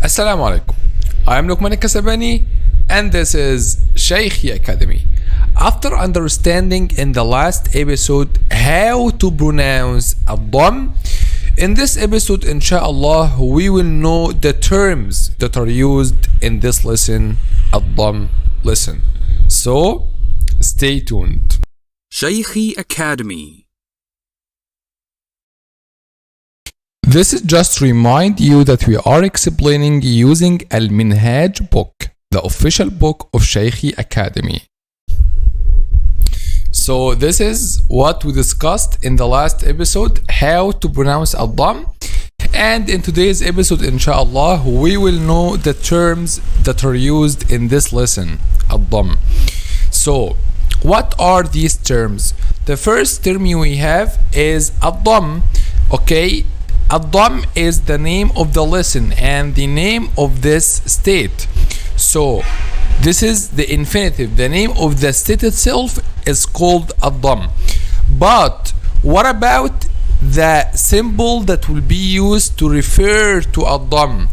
Assalamu alaikum. I am Luqman Qaida and this is 𝐲𝐬 Academy. After understanding in the last episode how to pronounce الضم, in this episode inshallah we will know the terms that are used in this lesson, الضم lesson. So stay tuned. 𝐲𝐬 Academy. This is just to remind you that we are explaining using Al-Minhaj book, the official book of 𝐲𝐬 Academy. So this is what we discussed in the last episode, how to pronounce al-Dhamm. And in today's episode, inshallah, we will know the terms that are used in this lesson, al-Dhamm. So what are these terms? The first term we have is al-Dhamm. Okay, al-Dhamm is the name of the lesson and the name of this state. So this is the infinitive. The name of the state itself is called al-Dhamm. But what about the symbol that will be used to refer to al-Dhamm?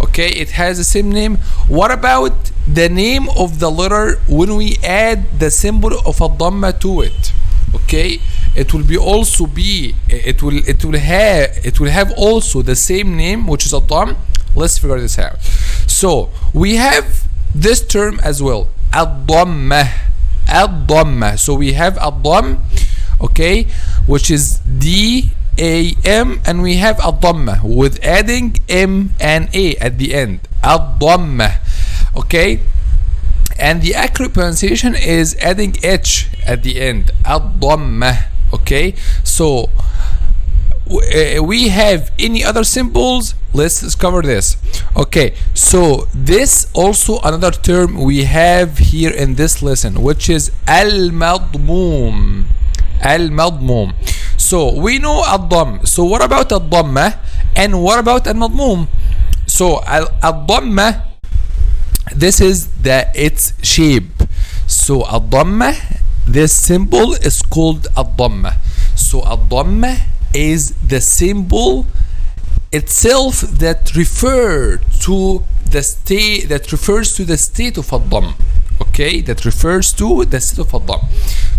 Okay, it has the same name. What about the name of the letter when we add the symbol of al-Dhamma to it? Okay, it will have also the same name, which is al-Dhamm. Let's figure this out. So we have this term as well, al-Dhammah. Al-Dhammah. So we have al-Dhamm, okay, which is D-A-M, and we have al-Dhammah with adding M and A at the end. Al-Dhammah. Okay, and the accurate pronunciation is adding H at the end. Al-Dhammah. Okay, so we have any other symbols? Let's discover this. Okay, so this also another term we have here in this lesson, which is al-madmum. Al-madmum. So we know al-dhamm. So what about al-dhammah and what about al-madmum? So al-dhammah, this is its shape. So al-dhammah, this symbol is called al-dhammah. So al-dhammah is the symbol itself that refers to the state of al-dhamm. Okay, that refers to the state of al-dhamm.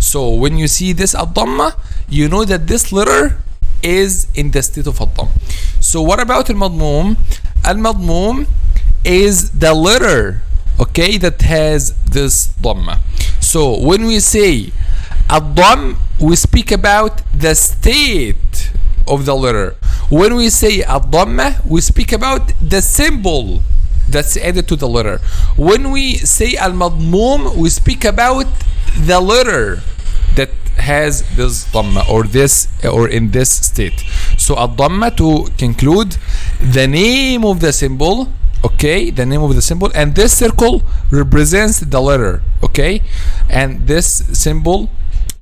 So when you see this al-dhamma, you know that this letter is in the state of al-dhamm. So what about al-madmum? Al-madmum is the letter, okay, that has this dhamma. So when we say al-dhamm, we speak about the state of the letter. When we say al-dhammah, we speak about the symbol that's added to the letter. When we say al-madmum, we speak about the letter that has this dhamma or in this state. So al-dhamma, to conclude, the name of the symbol, okay, the name of the symbol, and this circle represents the letter, okay, and this symbol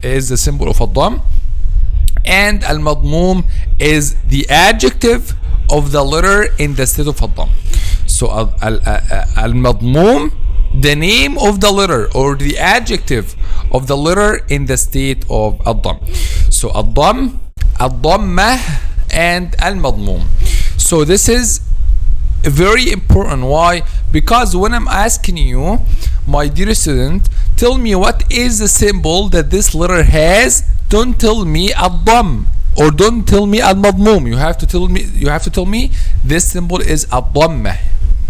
is the symbol of al-dhamm, and al-madmum is the adjective of the letter in the state of al-dhamm. So al-madmum, the name of the letter or the adjective of the letter in the state of al-dhamm. So al-dhamm, al-dhammah, and al-madmum. So this is very important. Why? Because when I'm asking you, my dear student, tell me what is the symbol that this letter has, don't tell me al-dhamm or don't tell me al-madmum. You have to tell me this symbol is al-dhammah.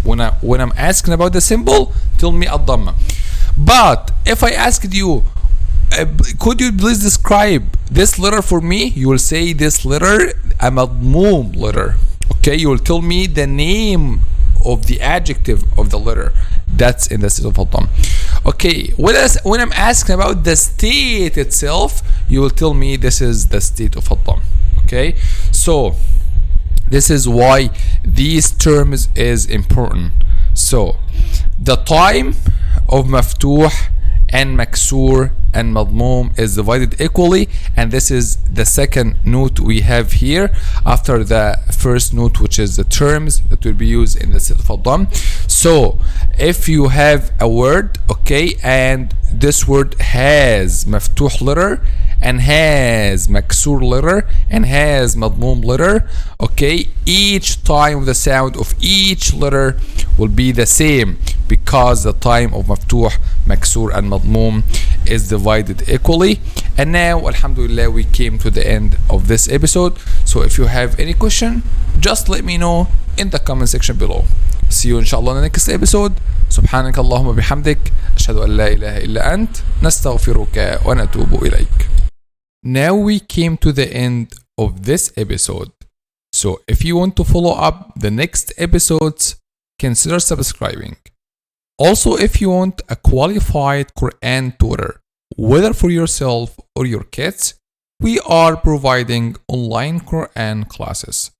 When I'm asking about the symbol, tell me al-dhammah. But if I asked you, could you please describe this letter for me? You will say this letter a madmum letter. Okay, you will tell me the name of the adjective of the letter that's in the state of al-dhamm. Okay, when I'm asking about the state itself, you will tell me this is the state of al-dhamm. Okay, so this is why these terms is important. So the time of maftuh and maksur and madmum is divided equally, and this is the second note we have here after the first note, which is the terms that will be used in the state of al-dhamm. So if you have a word, okay, and this word has maftuh letter and has مكسور letter and has مضموم letter. Okay, each time of the sound of each letter will be the same because the time of مفتوح, مكسور and مضموم is divided equally. And now alhamdulillah we came to the end of this episode. So if you have any question, just let me know in the comment section below. See you inshallah in the next episode. سبحانك اللهم بحمدك أشهد أن لا إله إلا أنت نستغفرك ونتوب إليك. Now we came to the end of this episode. So if you want to follow up the next episodes, consider subscribing. Also, if you want a qualified Quran tutor, whether for yourself or your kids, we are providing online Quran classes.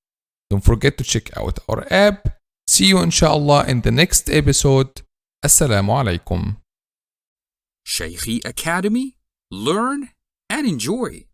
Don't forget to check out our app. See you inshallah in the next episode. Assalamu alaikum. Shaykhi Academy. Learn and enjoy.